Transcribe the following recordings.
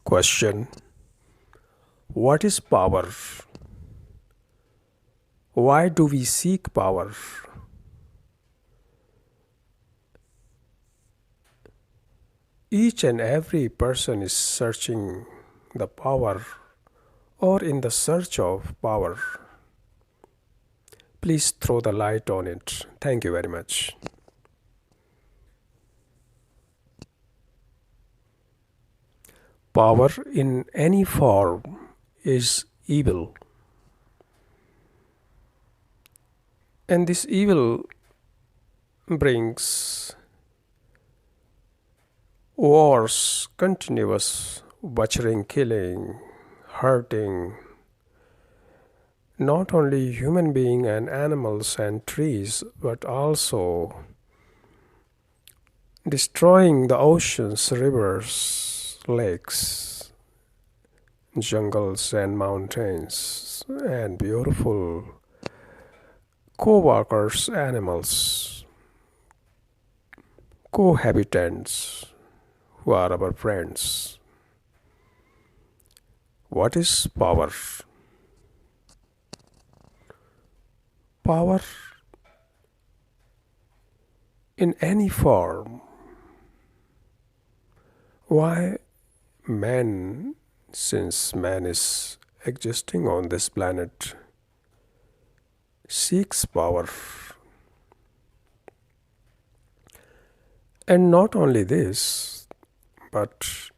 Question: what is power? Why do we seek power? Each and every person is searching the power or in the search of power. Please throw the light on it. Thank you very much. Power in any form is evil. And this evil brings wars, continuous butchering, killing, hurting, not only human beings and animals and trees, but also destroying the oceans, rivers, lakes, jungles and mountains, and beautiful co-workers, animals, cohabitants who are our friends. What is power? Power in any form. Why man, since man is existing on this planet, seeks power? And not only this, but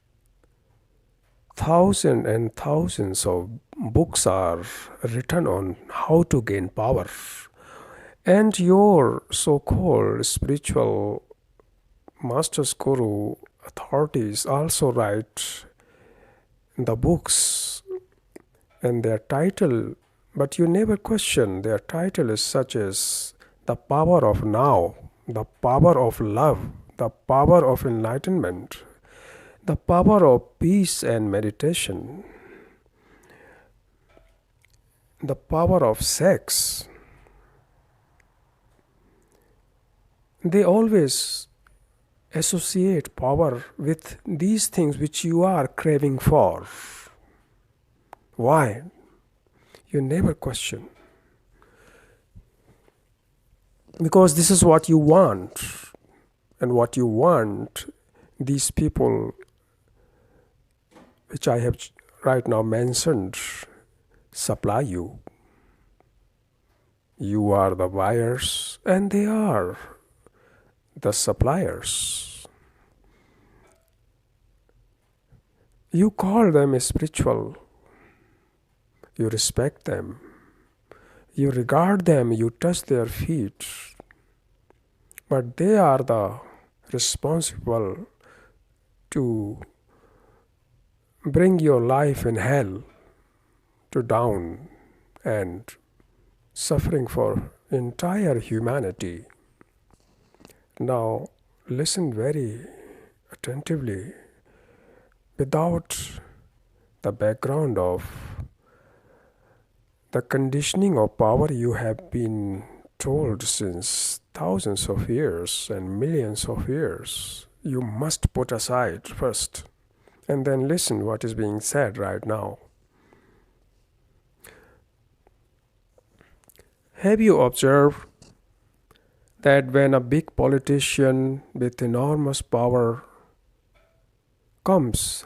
thousands and thousands of books are written on how to gain power. And your so-called spiritual masters, guru, authorities also write the books and their title, but you never question their title is such as the power of now, the power of love, the power of enlightenment, the power of peace and meditation, the power of sex. They always associate power with these things which you are craving for. Why? You never question. Because this is what you want. And what you want, these people which I have right now mentioned supply you. You are the buyers and they are the suppliers. You call them spiritual. You respect them. You regard them. You touch their feet. But they are the responsible to bring your life in hell to down and suffering for entire humanity. Now listen very attentively without the background of the conditioning of power you have been told since thousands of years and millions of years. You must put aside first and then listen what is being said right now. Have you observed that when a big politician with enormous power comes,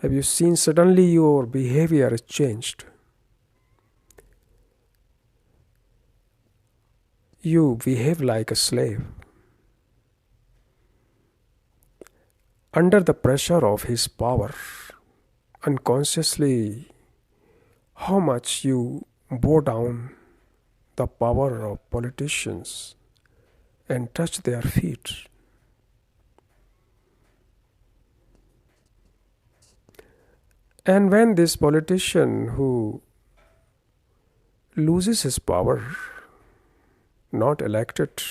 have you seen suddenly your behavior is changed? You behave like a slave. Under the pressure of his power, unconsciously, how much you bow down the power of politicians and touch their feet. And when this politician who loses his power, not elected,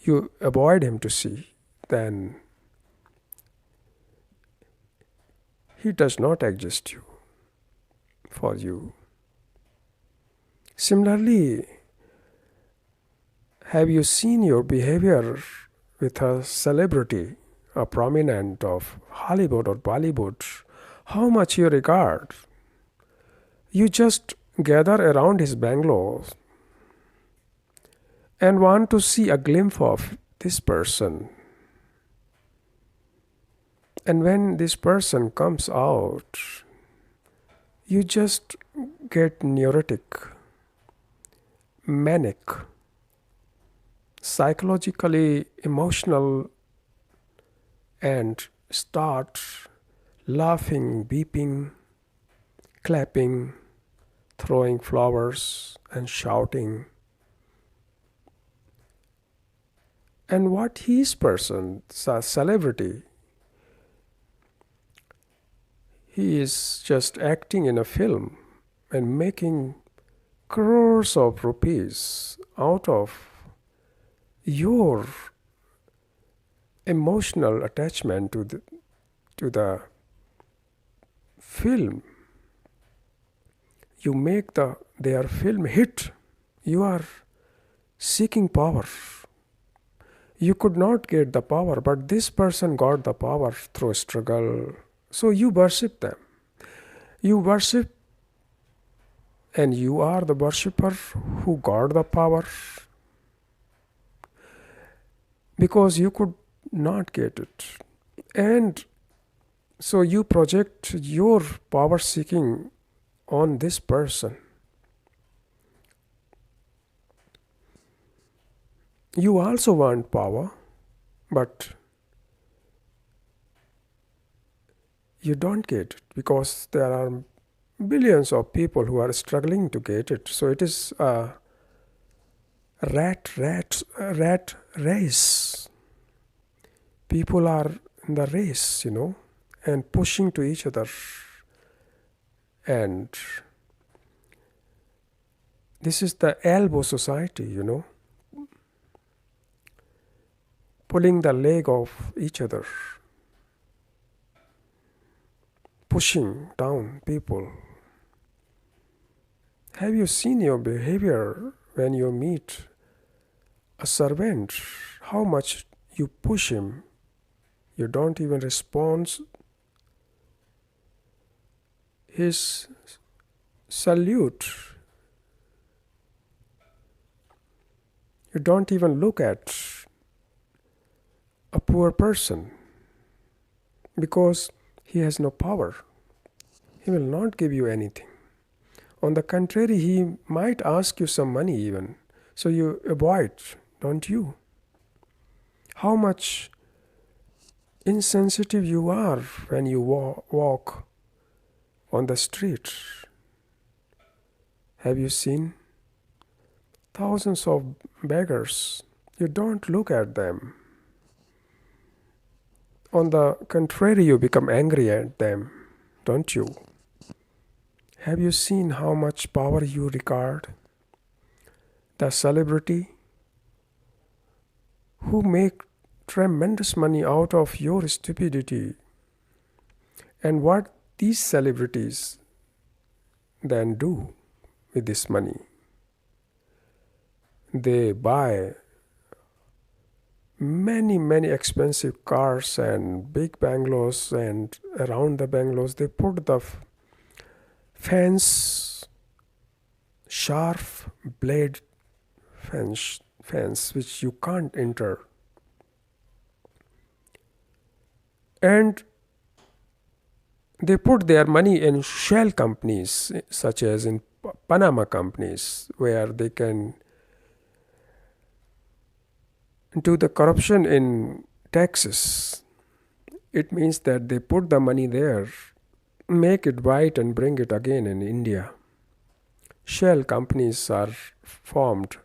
you avoid him to see, then he does not exist you for you. Similarly, have you seen your behavior with a celebrity, a prominent of Hollywood or Bollywood, how much you regard. You just gather around his bungalow and want to see a glimpse of this person. And when this person comes out, you just get neurotic, manic, psychologically emotional, and start laughing, beeping, clapping, throwing flowers, and shouting. And what his person, a celebrity, he is just acting in a film and making crores of rupees out of your emotional attachment to the film. You make their film hit. You are seeking power. You could not get the power, but this person got the power through struggle. So you worship them. You worship, and you are the worshipper who got the power because you could not get it. And so you project your power seeking on this person. You also want power, but you don't get it because there are billions of people who are struggling to get it. So it is a rat race. People are in the race, and pushing to each other. And this is the elbow society, pulling the leg of each other, pushing down people. Have you seen your behavior when you meet a servant? How much you push him? You don't even respond his salute. You don't even look at a poor person because he has no power. He will not give you anything. On the contrary, he might ask you some money even. So you avoid, don't you? How much insensitive you are when you walk on the street. Have you seen thousands of beggars? You don't look at them. On the contrary, you become angry at them, don't you? Have you seen how much power you regard? The celebrity who make tremendous money out of your stupidity. And what these celebrities then do with this money? They buy many expensive cars and big bungalows, and around the bungalows they put the fence, sharp blade fence which you can't enter. And they put their money in shell companies, such as in Panama companies, where they can do the corruption in taxes. It means that they put the money there, make it white, and bring it again in India. Shell companies are formed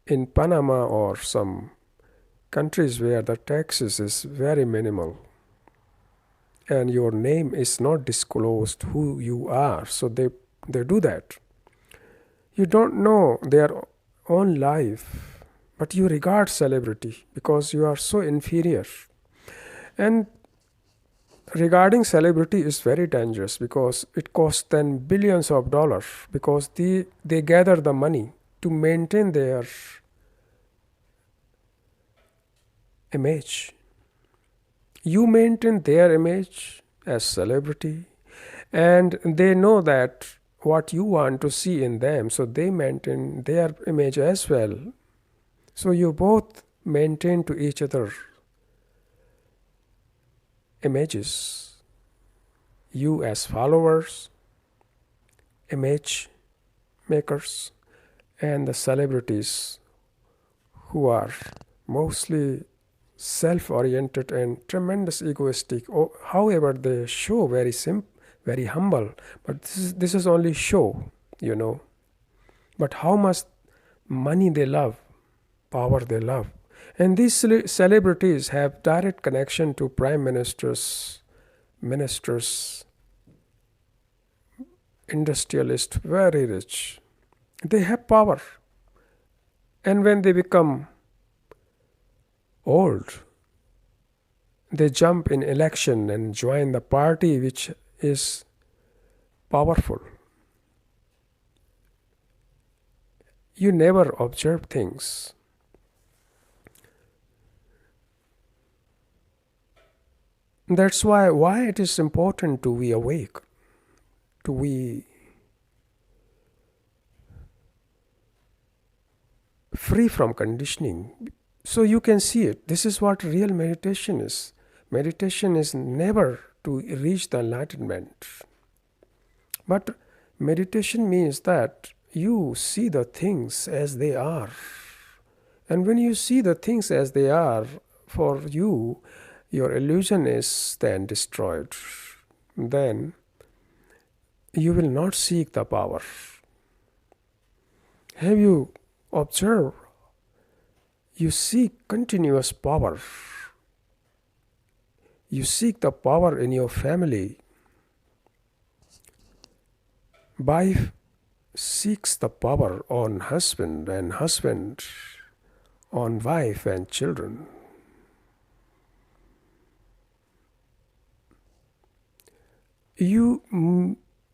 in Panama or some countries where the taxes is very minimal and your name is not disclosed who you are. So they do that. You don't know their own life, but you regard celebrity because you are so inferior. And regarding celebrity is very dangerous because it costs them billions of dollars because they gather the money to maintain their image. You maintain their image as celebrity, and they know that what you want to see in them, so they maintain their image as well. So you both maintain to each other images, you as followers, image makers, and the celebrities who are mostly self-oriented and tremendous egoistic. However, they show very humble, but this is only show, you know. But how much money they love, power they love. And these celebrities have direct connection to prime ministers, ministers, industrialists, very rich. They have power. And when they become old, they jump in election and join the party which is powerful. You never observe things. That's why it is important to be awake, to be free from conditioning. So you can see it. This is what real meditation is. Meditation is never to reach the enlightenment. But meditation means that you see the things as they are. And when you see the things as they are, for you, your illusion is then destroyed. Then you will not seek the power. Have you observed? You seek continuous power. You seek the power in your family. Wife seeks the power on husband, and husband on wife and children. You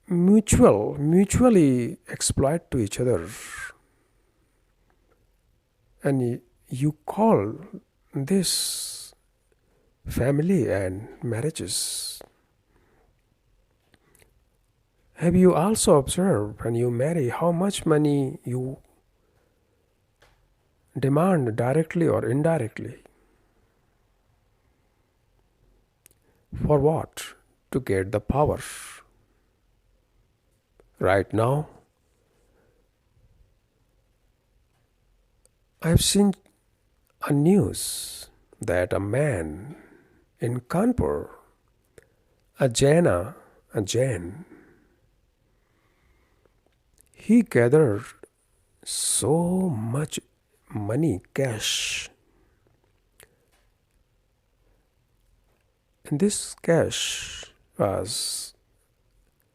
mutually exploit to each other, and you call this family and marriages. Have you also observed when you marry how much money you demand directly or indirectly? For what? To get the power. Right now, I've seen a news that a man in Kanpur, a Jain, he gathered so much money, cash. And this cash was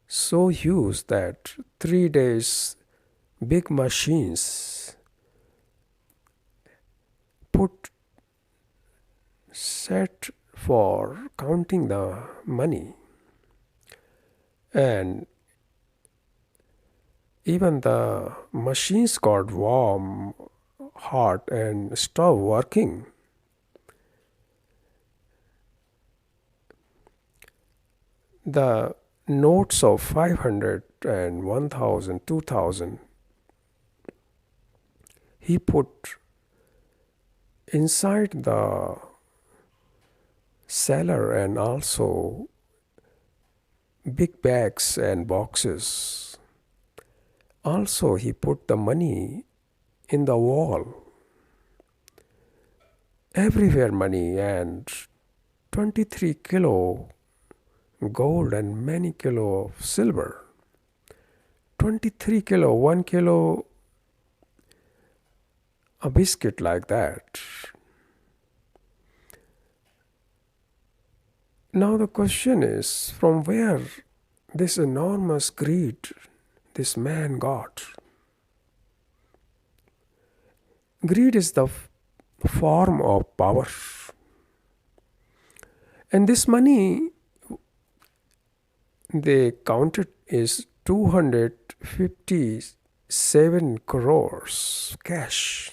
so huge that 3 days big machines put set for counting the money, and even the machines got warm, hot, and stopped working. The notes of 500 and 1000, 2000, he put inside the cellar, and also big bags and boxes. Also, he put the money in the wall. Everywhere money, and 23 kilo gold and many kilo of silver. 23 kilo, 1 kilo a biscuit like that. Now the question is, from where this enormous greed this man got? Greed is the form of power. And this money, they counted, is 257 crores cash.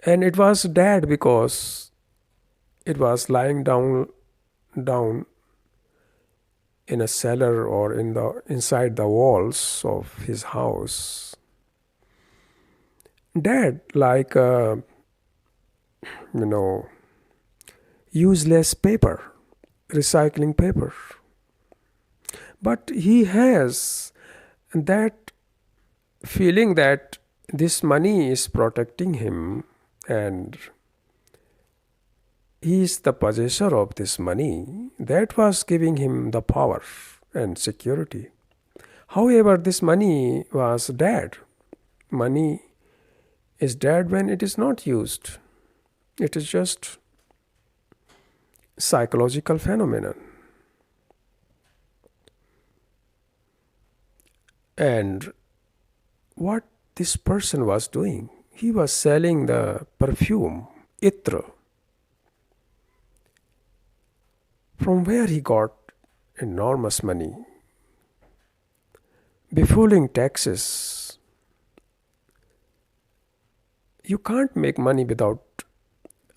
And it was dead because it was lying down in a cellar or inside the walls of his house. Dead like you know useless paper, recycling paper. But he has that feeling that this money is protecting him, and he is the possessor of this money. That was giving him the power and security. However, this money was dead. Money is dead when it is not used. It is just psychological phenomenon. And what this person was doing, he was selling the perfume, itra, from where he got enormous money, befuling taxes. You can't make money without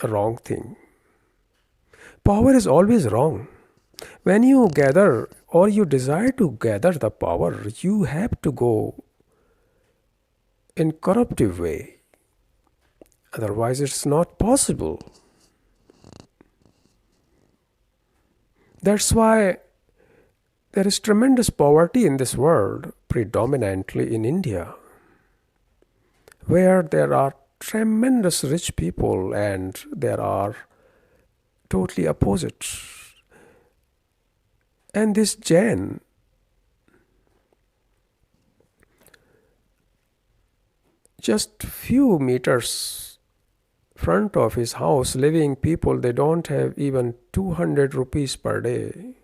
a wrong thing. Power is always wrong. When you gather or you desire to gather the power, you have to go in corruptive way. Otherwise, it's not possible. That's why there is tremendous poverty in this world, predominantly in India, where there are tremendous rich people and there are totally opposites. And this Jain, just few meters front of his house, living people, they don't have even 200 rupees per day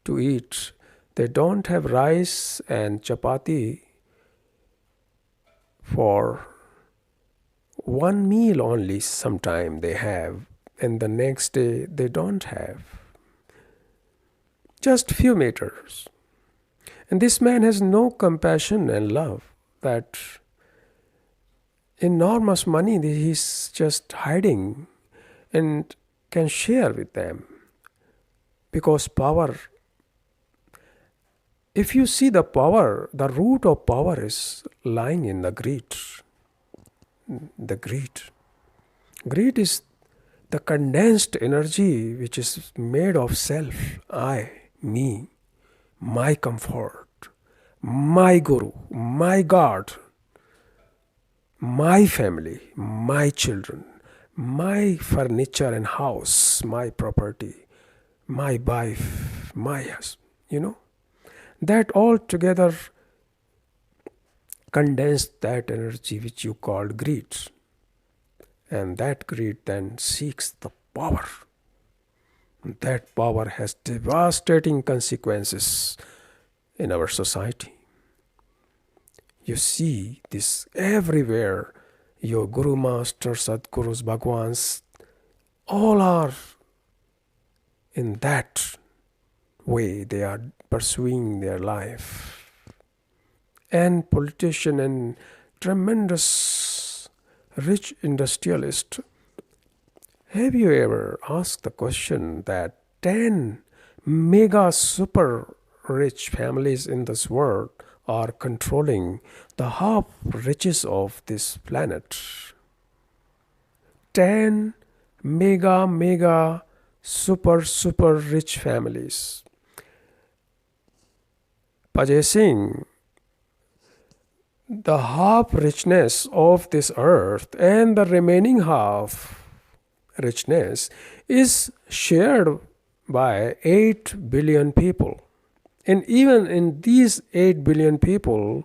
to eat. They don't have rice and chapati for one meal only. Sometime they have, and the next day they don't have. Just few meters. And this man has no compassion and love. That enormous money he's just hiding and can share with them. Because power, if you see the power, the root of power is lying in the greed. The greed. Greed is the condensed energy which is made of self, I, me, my comfort, my guru, my God, my family, my children, my furniture and house, my property, my wife, my husband, that all together condensed that energy which you call greed. And that greed then seeks the power. That power has devastating consequences in our society. You see this everywhere. Your Guru Masters, Sadgurus, Bhagwans, all are in that way. They are pursuing their life. And politician and tremendous rich industrialist. Have you ever asked the question that 10 mega super rich families in this world are controlling the half riches of this planet? 10 mega super rich families possessing the half richness of this earth, and the remaining half richness is shared by 8 billion people. And even in these 8 billion people,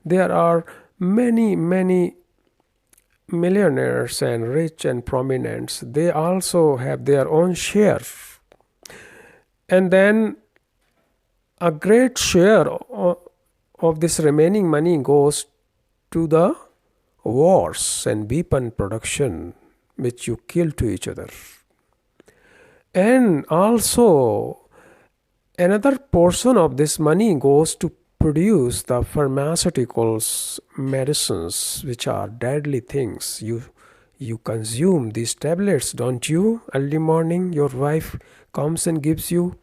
there are many millionaires and rich and prominents. They also have their own share. And then a great share of this remaining money goes to the wars and weapon production which you kill to each other. And also another portion of this money goes to produce the pharmaceuticals, medicines which are deadly things You consume these tablets, don't you? Early morning, your wife comes and gives you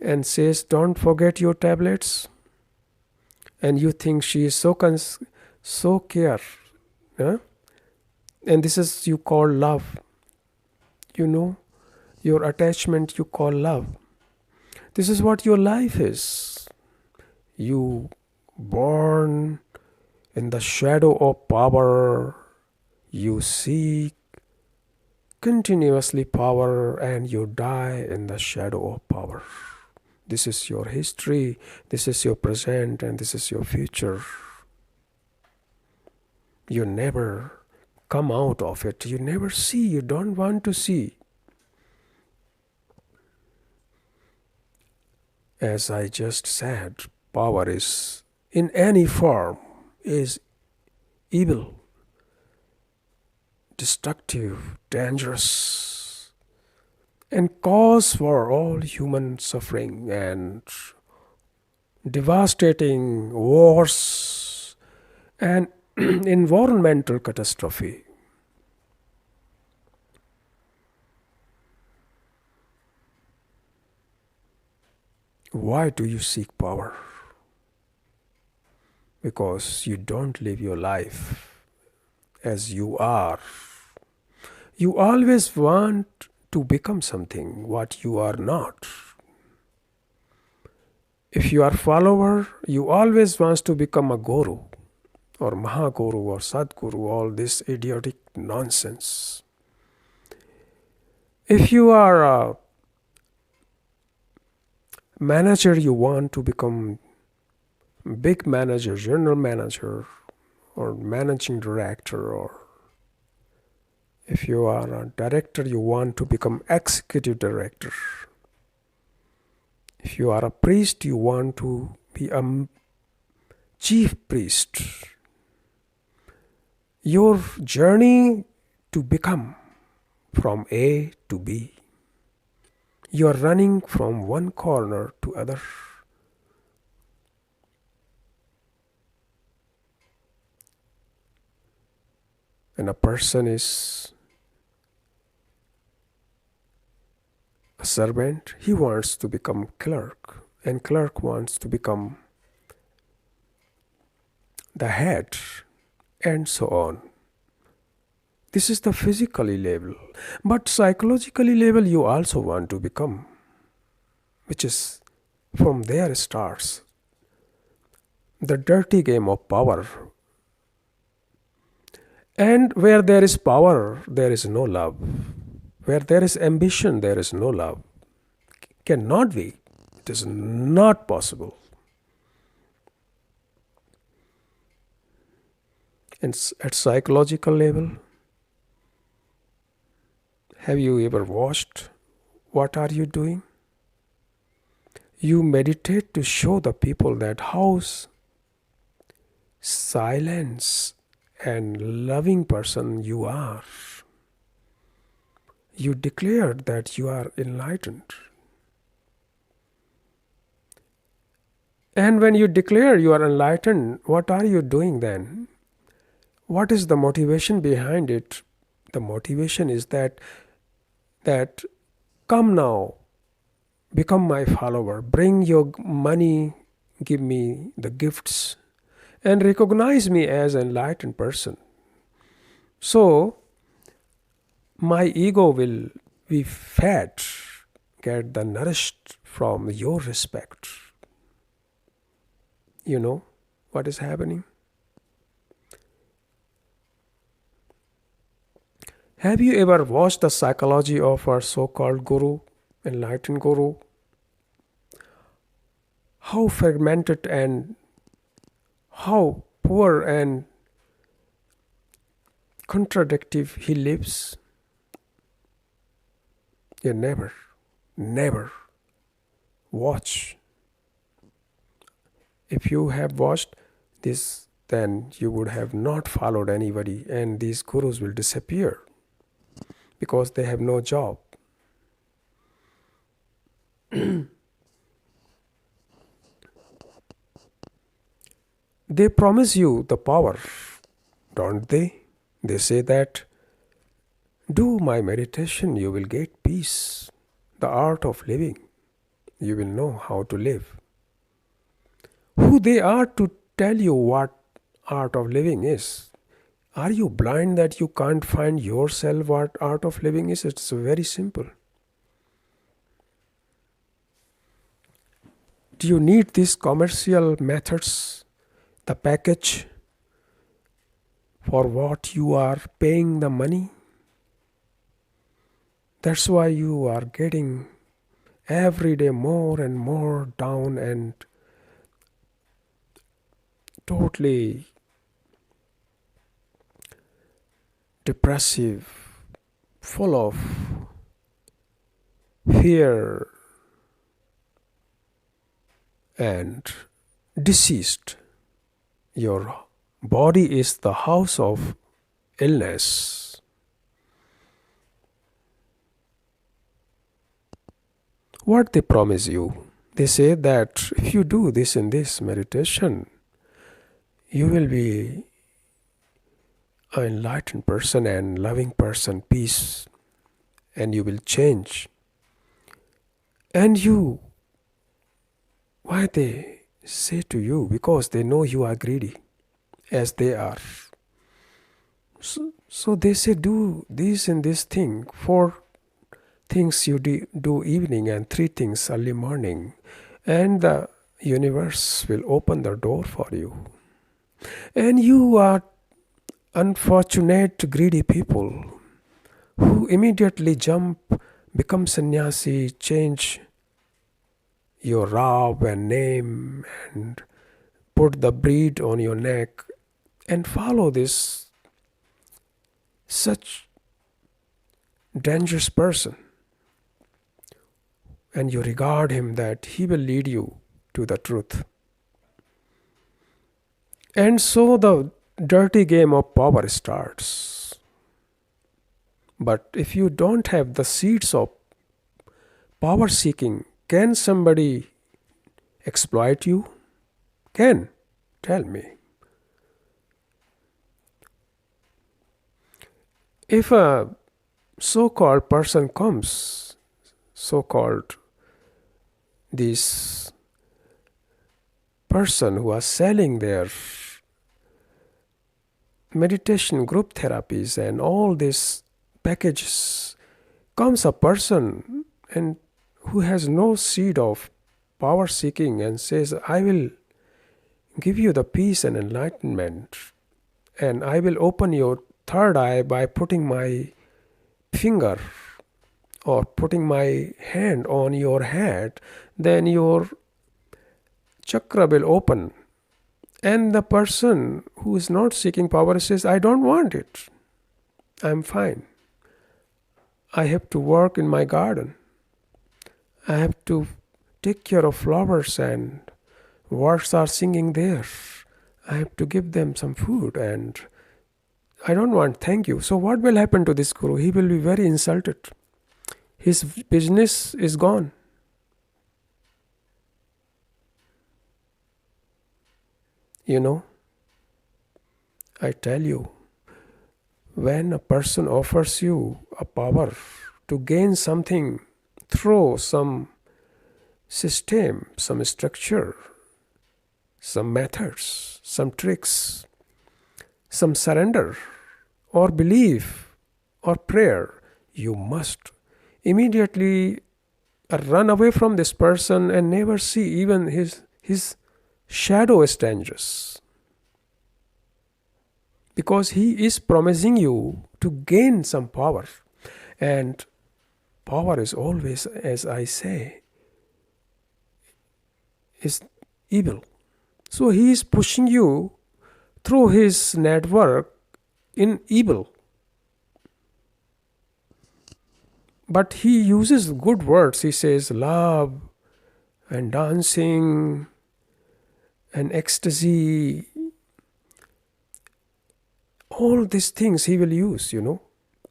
and says, "Don't forget your tablets." And you think she is so care, huh? And this is you call love. You know, your attachment you call love. This is what your life is. You born in the shadow of power. You seek continuously power, and you die in the shadow of power. This is your history, this is your present, and this is your future. You never come out of it. You never see. You don't want to see. As I just said, power is, in any form, is evil, destructive, dangerous, and cause for all human suffering and devastating wars and environmental catastrophe. Why do you seek power? Because you don't live your life as you are. You always want to become something what you are not. If you are follower, you always want to become a guru or Mahaguru or Sadguru, all this idiotic nonsense. If you are a manager, you want to become big manager, general manager, or managing director, or if you are a director, you want to become executive director. If you are a priest, you want to be a chief priest. Your journey to become from A to B. You are running from one corner to other. And a person is a servant, he wants to become clerk, and clerk wants to become the head, and so on. This is the physically level. But psychologically level you also want to become, which is from there starts the dirty game of power. And where there is power, there is no love. Where there is ambition, there is no love. Cannot be. It is not possible. And at psychological level, have you ever watched what are you doing? You meditate to show the people that how silence and loving person you are. You declare that you are enlightened. And when you declare you are enlightened, what are you doing then? What is the motivation behind it? The motivation is that come now, become my follower, bring your money, give me the gifts, and recognize me as an enlightened person. So, my ego will be fed, get the nourished from your respect. You know what is happening? Have you ever watched the psychology of our so-called guru, enlightened guru? How fragmented and how poor and contradictive he lives? You never watch. If you have watched this, then you would have not followed anybody, and these gurus will disappear because they have no job. They promise you the power, don't they? They say that Do my meditation, you will get peace. The art of living, you will know how to live. Who they are to tell you what art of living is. Are you blind that you can't find yourself what art of living is? It's very simple. Do you need these commercial methods, the package for what you are paying the money? That's why you are getting every day more and more down and totally depressive, full of fear and deceased. Your body is the house of illness. What they promise you? They say that if you do this and this meditation, you will be an enlightened person and loving person, peace, and you will change. And you, why they say to you? Because they know you are greedy, as they are. So they say, do this and this thing, 4 things you do evening and 3 things early morning, and the universe will open the door for you. And you are unfortunate, greedy people who immediately jump, become sannyasi, change your robe and name, and put the bead on your neck, and follow this such dangerous person. And you regard him that he will lead you to the truth. And so the dirty game of power starts. But if you don't have the seeds of power seeking, can somebody exploit you? Can? Tell me. If a so-called person comes, so-called this person who are selling their meditation group therapies and all these packages, comes a person and who has no seed of power seeking and says, I will give you the peace and enlightenment, and I will open your third eye by putting my finger or putting my hand on your head, then your chakra will open. And the person who is not seeking power says, I don't want it. I'm fine. I have to work in my garden. I have to take care of flowers and birds are singing there. I have to give them some food and I don't want, thank you. So what will happen to this guru? He will be very insulted. His business is gone. You know, I tell you, when a person offers you a power to gain something through some system, some structure, some methods, some tricks, some surrender or belief or prayer, you must immediately run away from this person and never see even his shadow is dangerous. Because he is promising you to gain some power. And power is always, as I say, is evil. So he is pushing you through his network in evil. But he uses good words. He says love and dancing and ecstasy. All these things he will use, you know.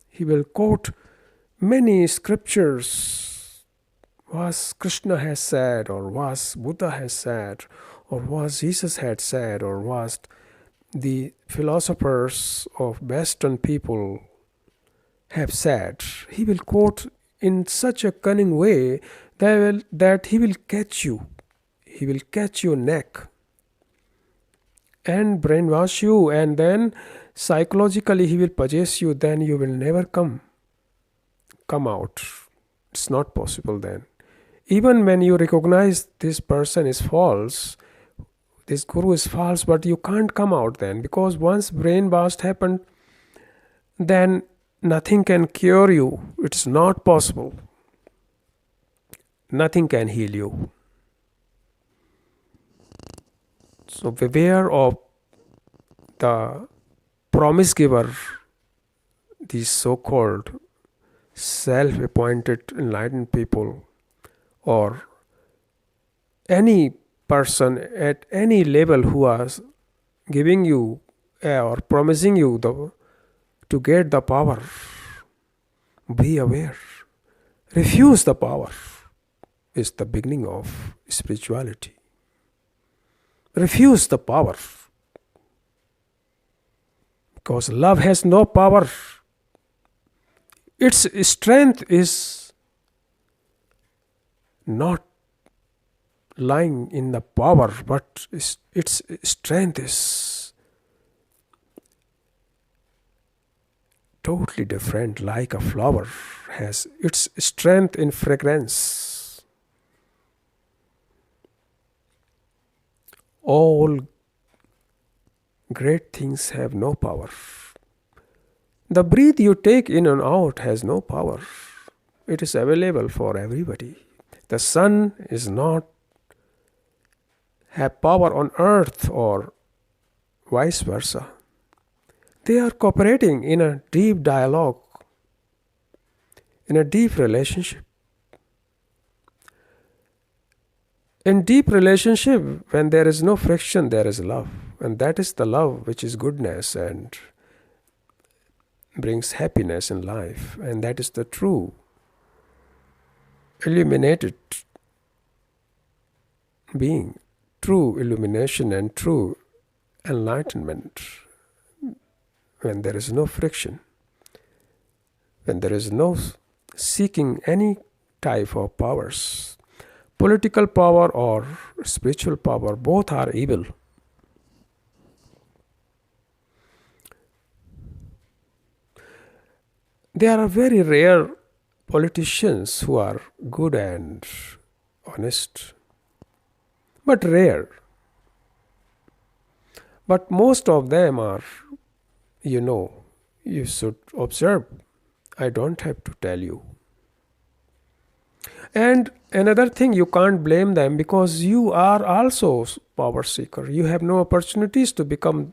He will quote many scriptures, what Krishna has said, or what Buddha has said, or what Jesus had said, or what the philosophers of Western people have said. He will quote in such a cunning way that he will catch you. He will catch your neck and brainwash you, and then psychologically he will possess you. Then you will never come out. It's not possible then. Even when you recognize this person is false, this guru is false, but you can't come out then, because once brainwash happened, then nothing can cure you. It's not possible. Nothing can heal you. So beware of the promise giver, these so-called self-appointed enlightened people, or any person at any level who is giving you or promising you to get the power. Be aware. Refuse the power is the beginning of spirituality. Refuse the power. Because love has no power. Its strength is not lying in the power, but its strength is totally different. Like a flower has its strength in fragrance. All great things have no power. The breath you take in and out has no power. It is available for everybody. The sun is not have power on earth or vice versa. They are cooperating in a deep dialogue, in a deep relationship. In deep relationship, when there is no friction, there is love. And that is the love which is goodness and brings happiness in life. And that is the true illuminated being, true illumination and true enlightenment. When there is no friction, when there is no seeking any type of powers, political power or spiritual power, both are evil. There are very rare politicians who are good and honest, but rare. But most of them are, you should observe. I don't have to tell you. And another thing, you can't blame them because you are also power seeker. You have no opportunities to become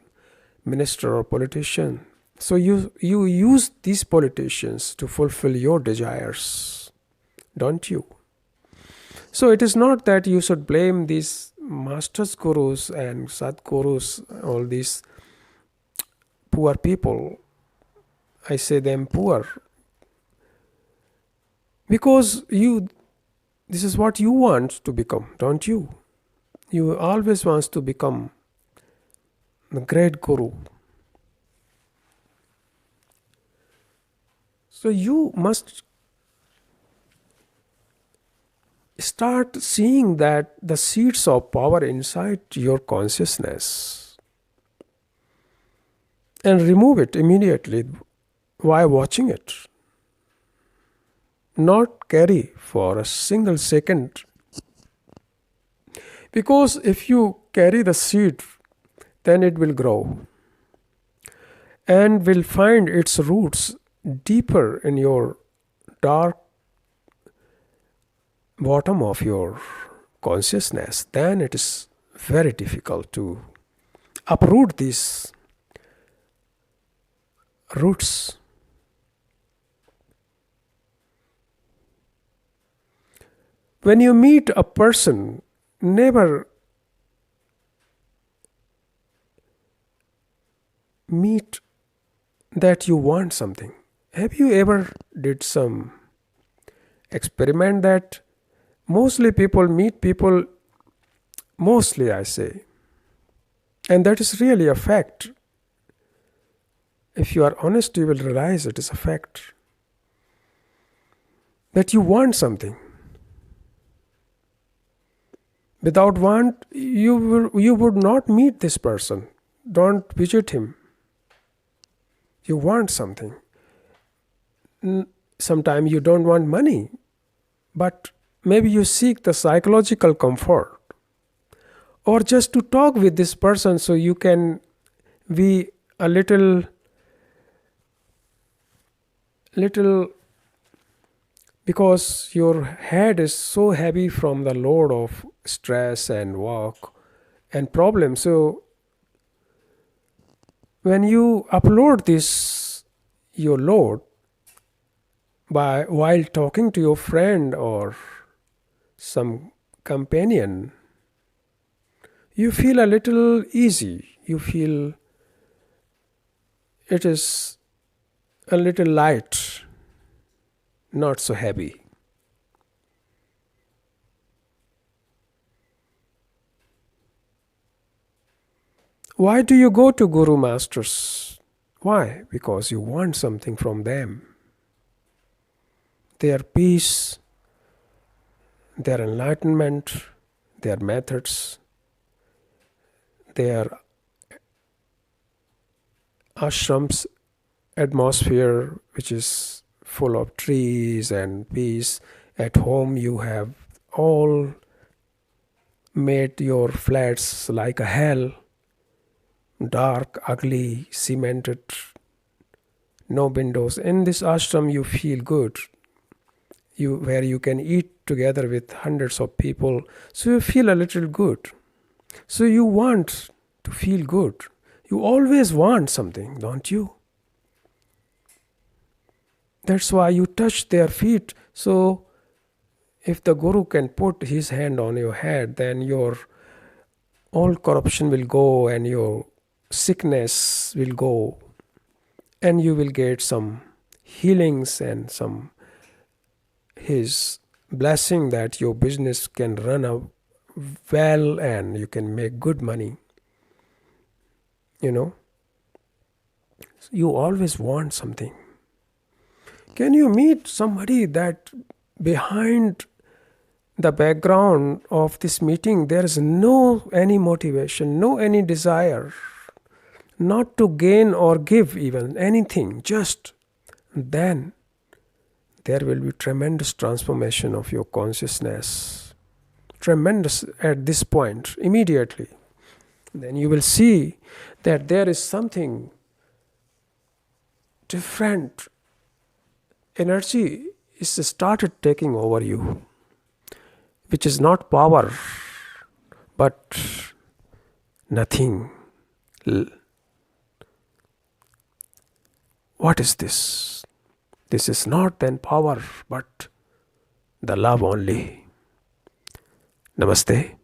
minister or politician. So you use these politicians to fulfill your desires, don't you? So it is not that you should blame these masters, gurus and sadgurus, all these poor people. I say them poor because this is what you want to become, don't you? You always want to become the great guru. So you must start seeing that the seeds of power inside your consciousness and remove it immediately while watching it. Not carry for a single second. Because if you carry the seed, then it will grow and will find its roots deeper in your dark bottom of your consciousness. Then it is very difficult to uproot these roots. When you meet a person, never meet that you want something. Have you ever did some experiment that mostly people meet people, mostly I say, and that is really a fact. If you are honest, you will realize it is a fact. that you want something. Without want, you would not meet this person. Don't visit him. You want something. Sometimes you don't want money, but maybe you seek the psychological comfort, or just to talk with this person so you can be a little, because your head is so heavy from the load of stress and work and problems. So when you upload this your load by while talking to your friend or some companion, you feel a little easy. You feel it is a little light, not so heavy. Why do you go to Guru Masters? Why? Because you want something from them. Their peace, their enlightenment, their methods, their ashrams atmosphere, which is full of trees and peace. At home, you have all made your flats like a hell, dark, ugly, cemented, no windows. In this ashram, you feel good. Where you can eat together with hundreds of people, so you feel a little good. So you want to feel good. You always want something, don't you? That's why you touch their feet. So if the Guru can put his hand on your head, then your all corruption will go and your sickness will go, and you will get some healings and some his blessing that your business can run up well and you can make good money. You know, you always want something. Can you meet somebody that behind the background of this meeting there is no any motivation, no any desire, not to gain or give even anything, just then there will be tremendous transformation of your consciousness. Tremendous at this point, immediately. Then you will see that there is something different. Energy is started taking over you, which is not power, but nothing. What is this? This is not then power, but the love only. Namaste.